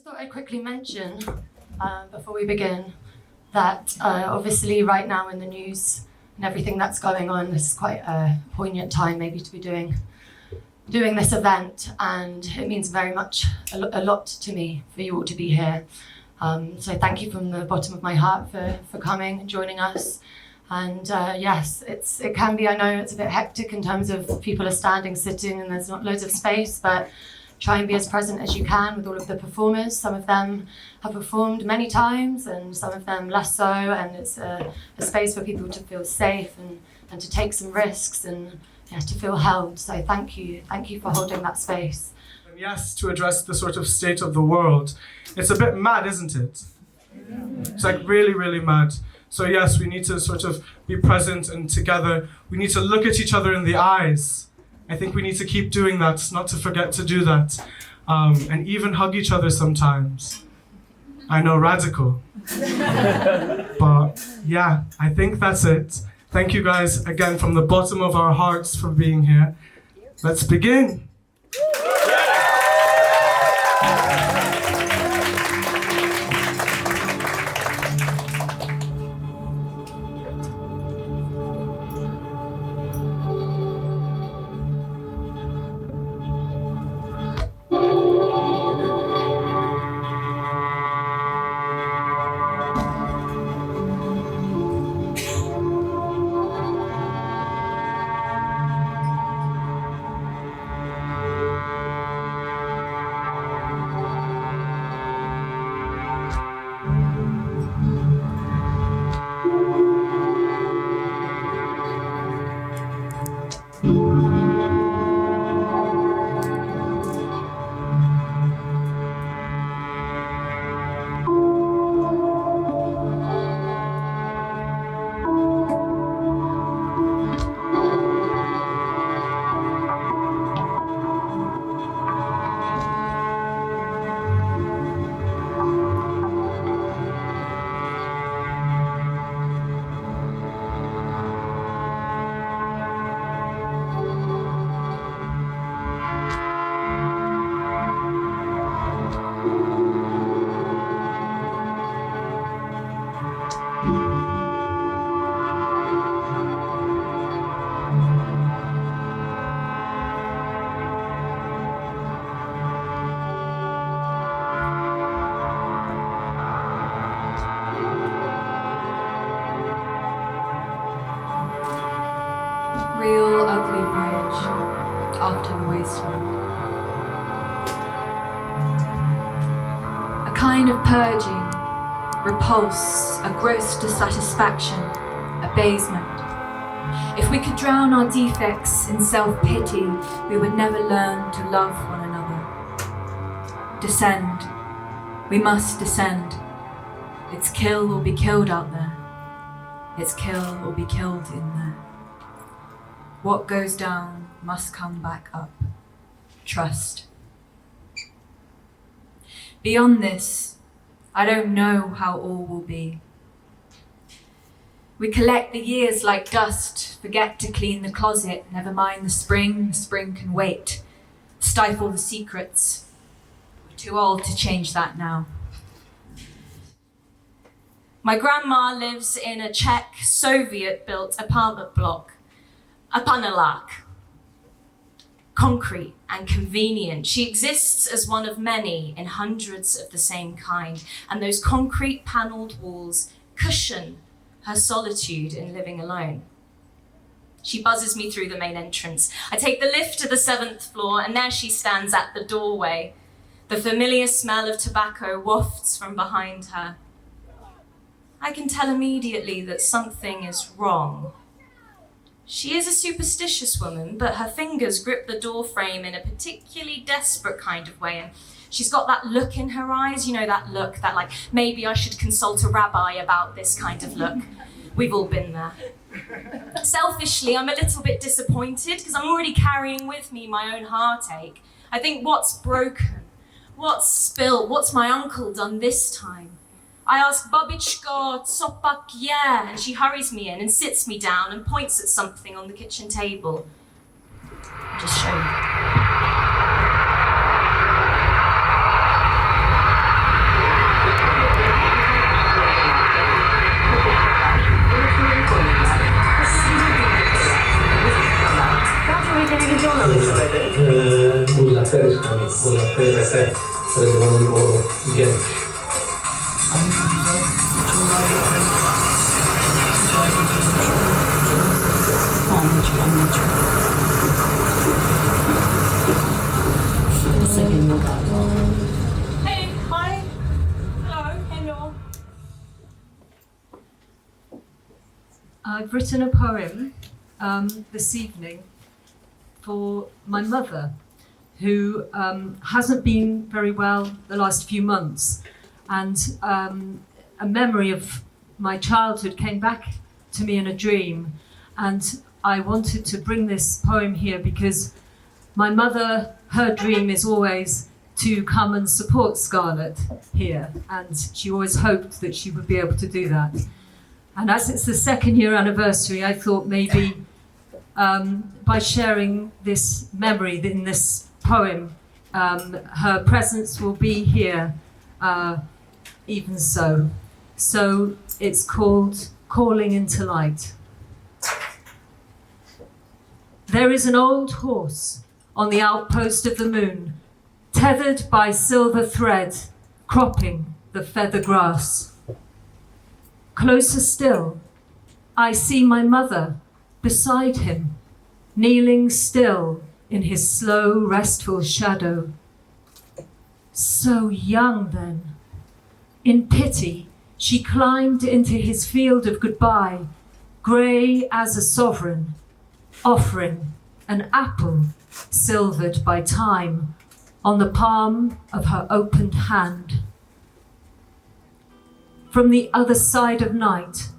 thought I'd quickly mention, before we begin, that obviously right now in the news and everything that's going on, this is quite a poignant time maybe to be doing this event, and it means very much a lot to me for you all to be here. So thank you from the bottom of my heart for coming and joining us. And yes, it can be, I know it's a bit hectic in terms of people are standing, sitting, and there's not loads of space, but try and be as present as you can with all of the performers. Some of them have performed many times and some of them less so, and it's a space for people to feel safe and to take some risks and to feel held. So thank you for holding that space. And yes, to address the sort of state of the world. It's a bit mad, isn't it? It's like really, really mad. So yes, we need to sort of be present and together. We need to look at each other in the eyes. I think we need to keep doing that, not to forget to do that. And even hug each other sometimes. I know, radical. But yeah, I think that's it. Thank you guys again from the bottom of our hearts for being here. Let's begin. Real ugly bridge after the wasteland. A kind of purging, repulse, a gross dissatisfaction, abasement. If we could drown our defects in self-pity, we would never learn to love one another. Descend. We must descend. It's kill or be killed out there. It's kill or be killed in there. What goes down must come back up. Trust. Beyond this, I don't know how all will be. We collect the years like dust, forget to clean the closet, never mind the spring can wait. Stifle the secrets. We're too old to change that now. My grandma lives in a Czech Soviet-built apartment block. A panelák. Concrete and convenient. She exists as one of many in hundreds of the same kind, and those concrete panelled walls cushion her solitude in living alone. She buzzes me through the main entrance. I take the lift to the 7th floor, and there she stands at the doorway. The familiar smell of tobacco wafts from behind her. I can tell immediately that something is wrong. She is a superstitious woman, but her fingers grip the door frame in a particularly desperate kind of way, and she's got that look in her eyes, you know, that look, that like, maybe I should consult a rabbi about this kind of look. We've all been there. Selfishly, I'm a little bit disappointed because I'm already carrying with me my own heartache. I think, what's broken? What's spilt? What's my uncle done this time? I ask, Babičko, co pak je? And she hurries me in and sits me down and points at something on the kitchen table. Just show you. Vera Sacra o George. Hey, hi. Hello, hello. I've written a poem this evening for my mother, who hasn't been very well the last few months. And a memory of my childhood came back to me in a dream. And I wanted to bring this poem here because my mother, her dream is always to come and support Scarlett here. And she always hoped that she would be able to do that. And as it's the 2nd year anniversary, I thought maybe by sharing this memory in this poem, her presence will be here even so. So it's called Calling into Light. There is an old horse on the outpost of the moon, tethered by silver thread, cropping the feather grass. Closer still, I see my mother beside him, kneeling still in his slow, restful shadow. So young then. In pity, she climbed into his field of goodbye, grey as a sovereign, offering an apple silvered by time on the palm of her opened hand. From the other side of night,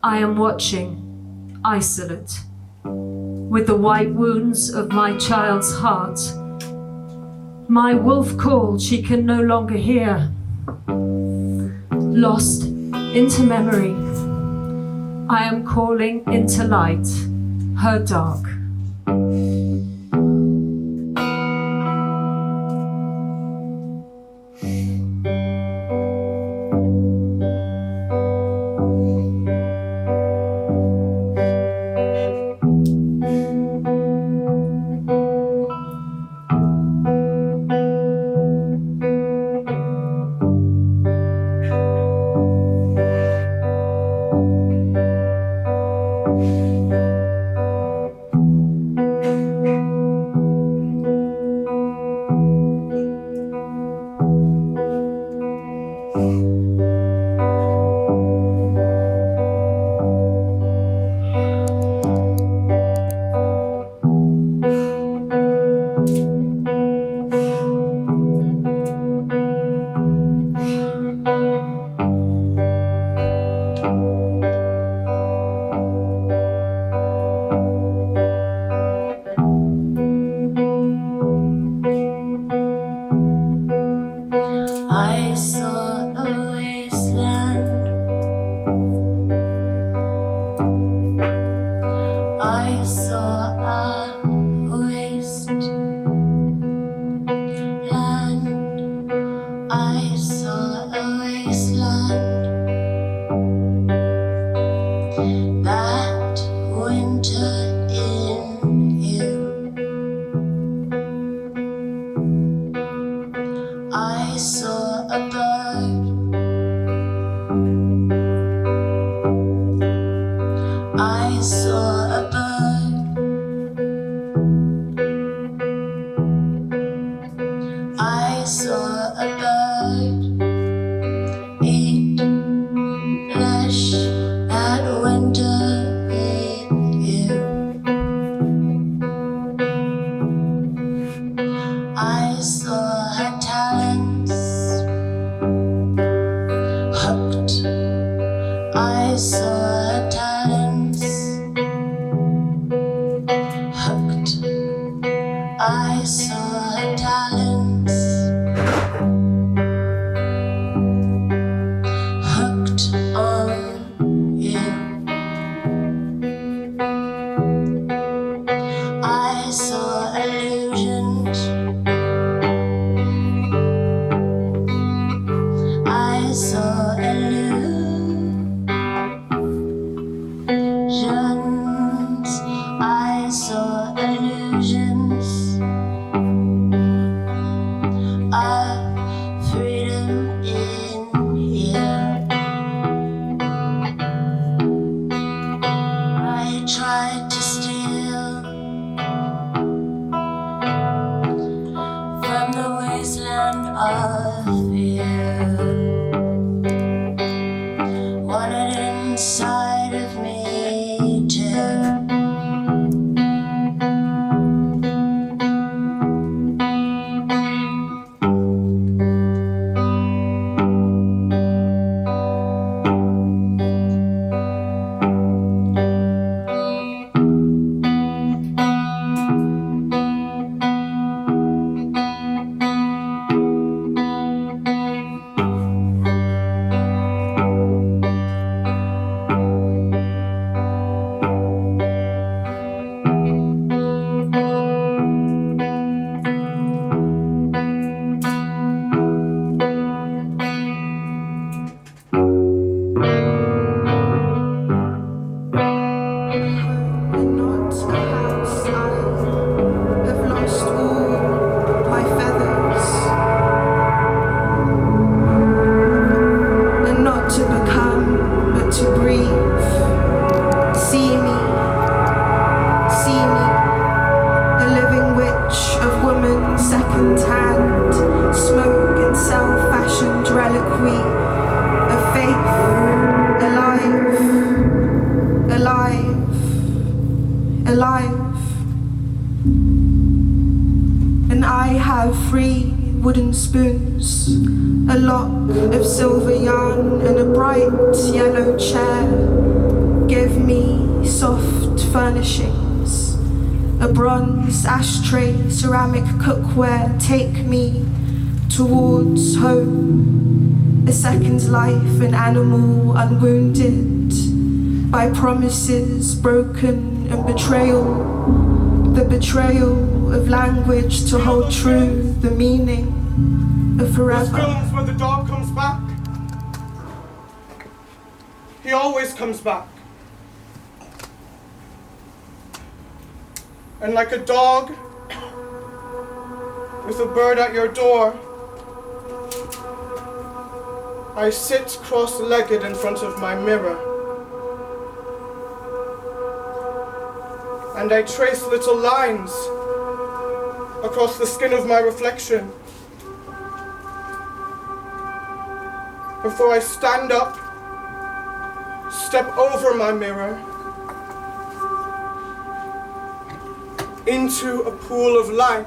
I am watching, isolate, with the white wounds of my child's heart. My wolf call she can no longer hear. Lost into memory, I am calling into light, her dark. I saw illusions. fear. Want it inside of me too. Ashtray, ceramic cookware, take me towards home. A second's life, an animal unwounded by promises broken and betrayal. The betrayal of language to hold true the meaning of forever. There's films where the dog comes back. He always comes back. And like a dog with a bird at your door, I sit cross-legged in front of my mirror. And I trace little lines across the skin of my reflection before I stand up, step over my mirror, into a pool of light.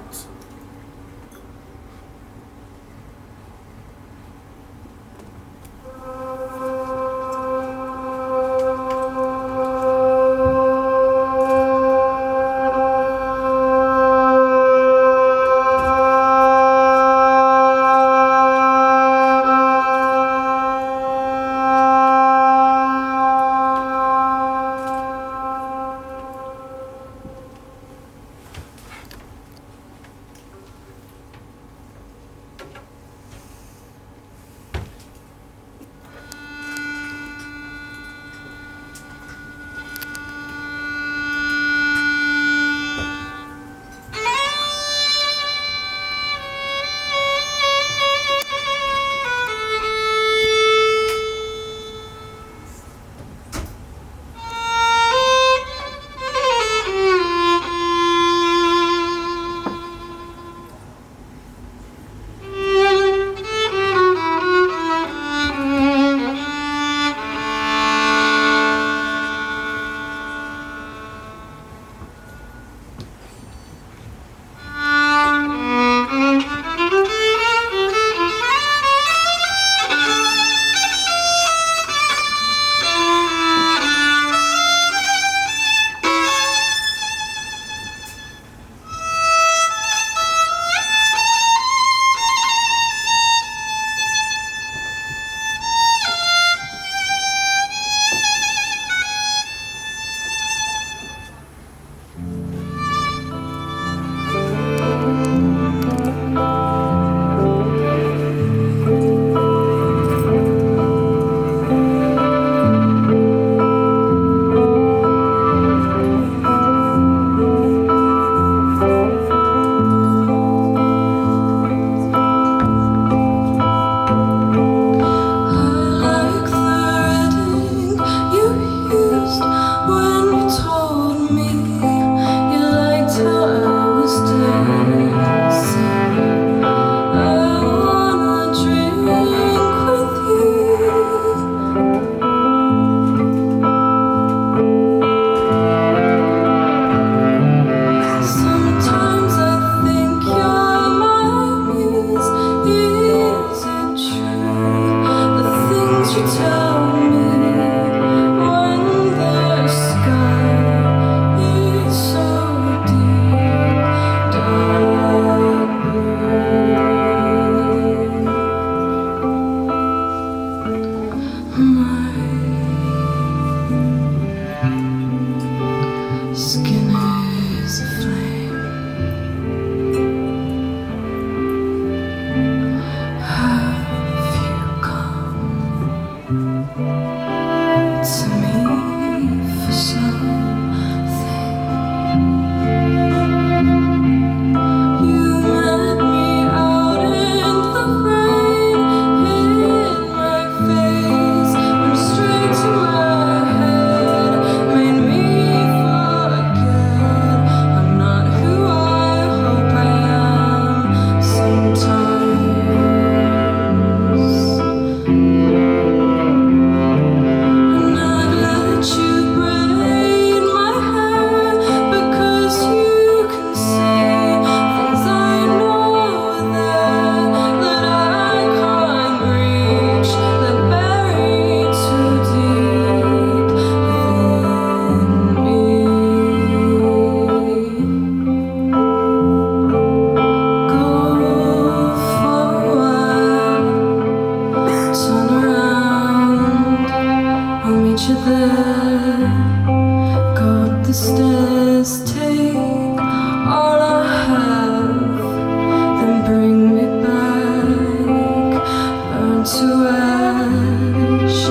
to ash,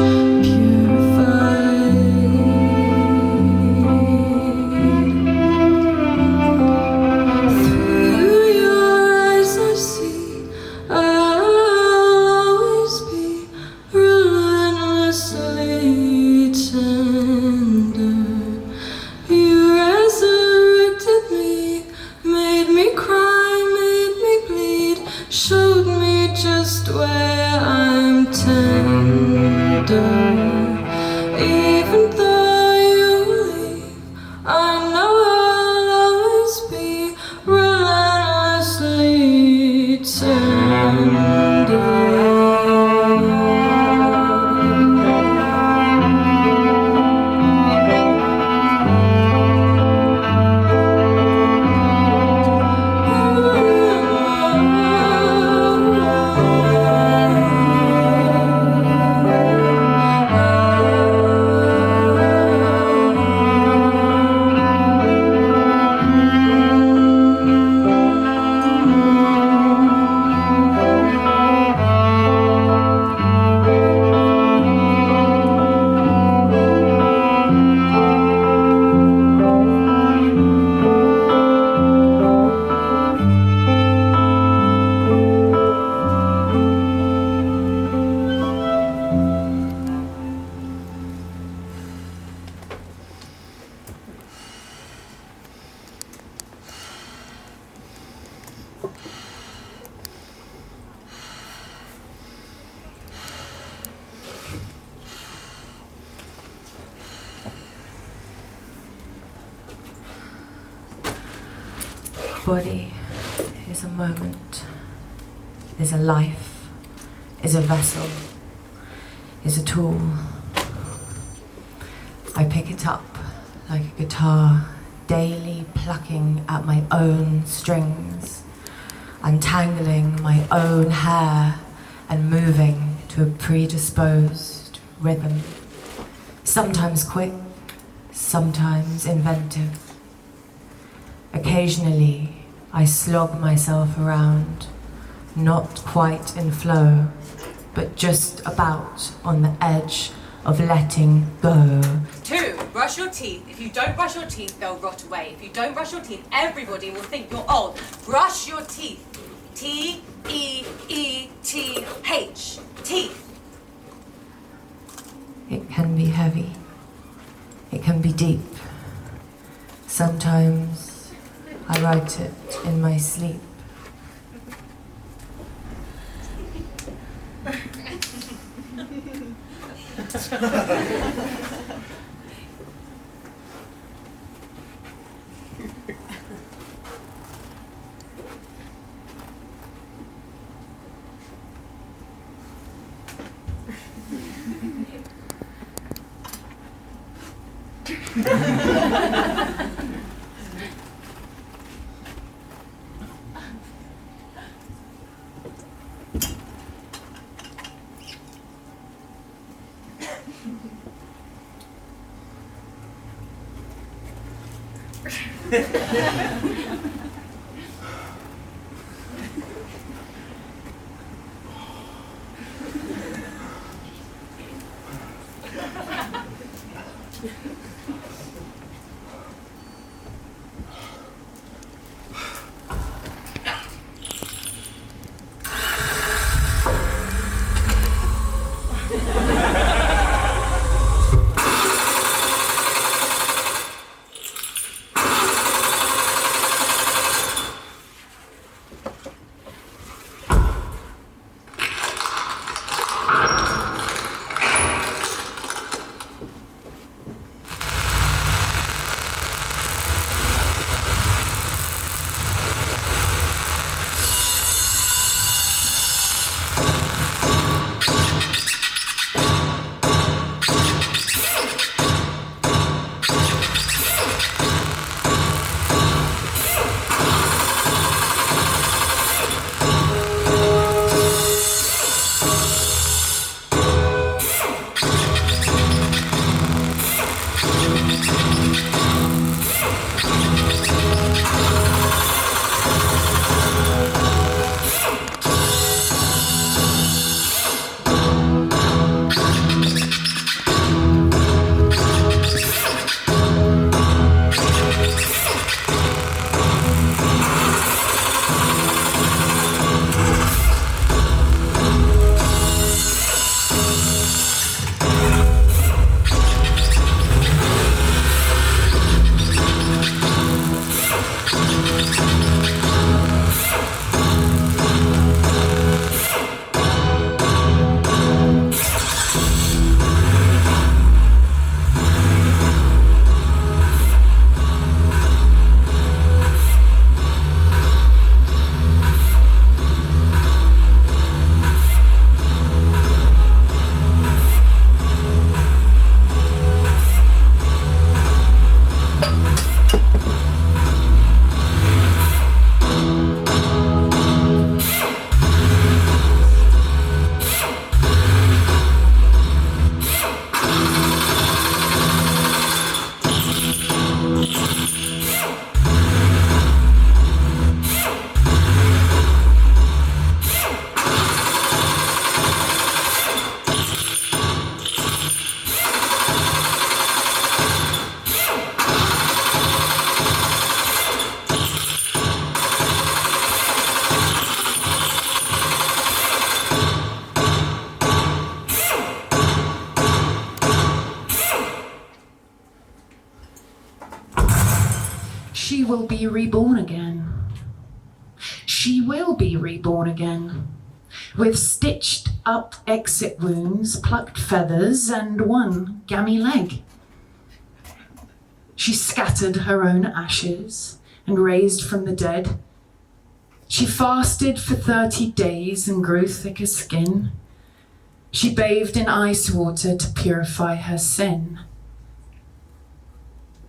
purified. Through your eyes I see I'll always be relentlessly tender. You resurrected me, made me cry, made me bleed, showed me just where I'm tender. Even though you leave, I know I'll always be relentlessly tender. Body is a moment, is a life, is a vessel, is a tool. I pick it up like a guitar, daily plucking at my own strings, untangling my own hair and moving to a predisposed rhythm, sometimes quick, sometimes inventive. Occasionally, I slog myself around, not quite in flow, but just about on the edge of letting go. 2, brush your teeth. If you don't brush your teeth, they'll rot away. If you don't brush your teeth, everybody will think you're old. Brush your teeth. T-E-E-T-H. Teeth. It can be heavy. It can be deep. Sometimes I write it in my sleep. She will be reborn again. She will be reborn again, with stitched up exit wounds, plucked feathers, and one gammy leg. She scattered her own ashes and raised from the dead. She fasted for 30 days and grew thick as skin. She bathed in ice water to purify her sin.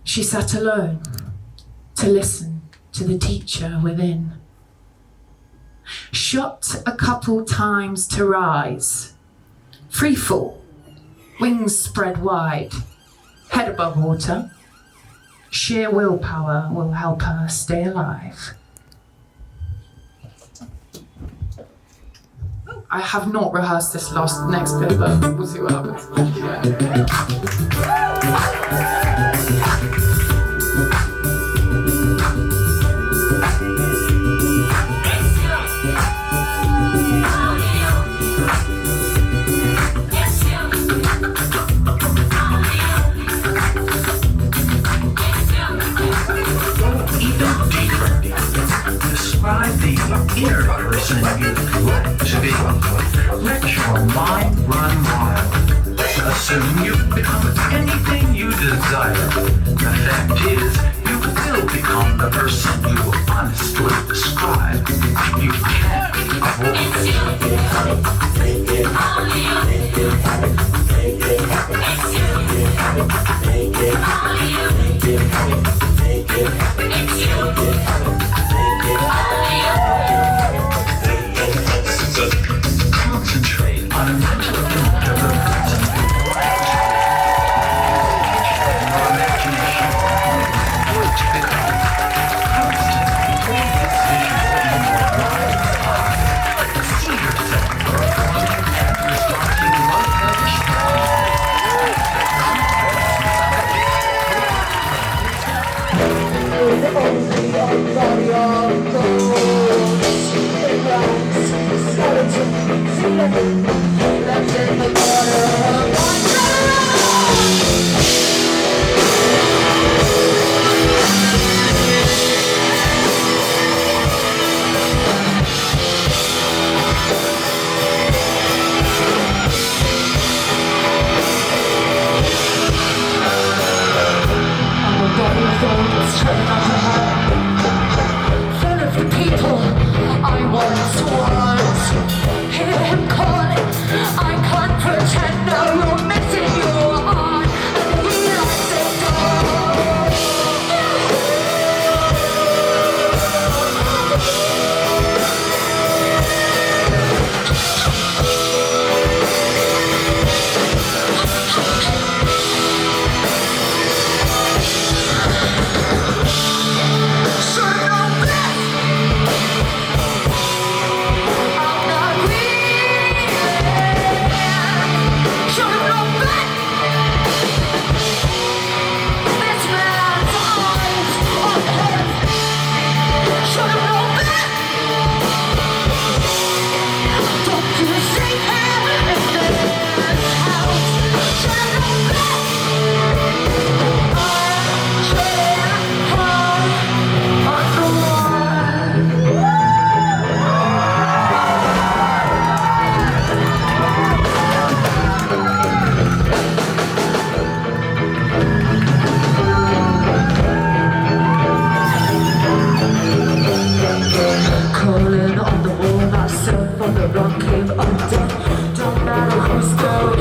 She sat alone to listen to the teacher within. Shot a couple times to rise. Free fall, wings spread wide, head above water. Sheer willpower will help her stay alive. I have not rehearsed this next bit, but we'll see what happens. Describe the inner person you'd like to be. Let your mind run wild. Assume you've become anything you desire. The fact is, you will become the person you honestly describe. You can't avoid Concentrate on a mental image of the person you like your imagination to become. Constantly this visual in your mind's eye. See yourself performing and responding Calling on the wall, myself on the rock cave under. Don't matter who's going.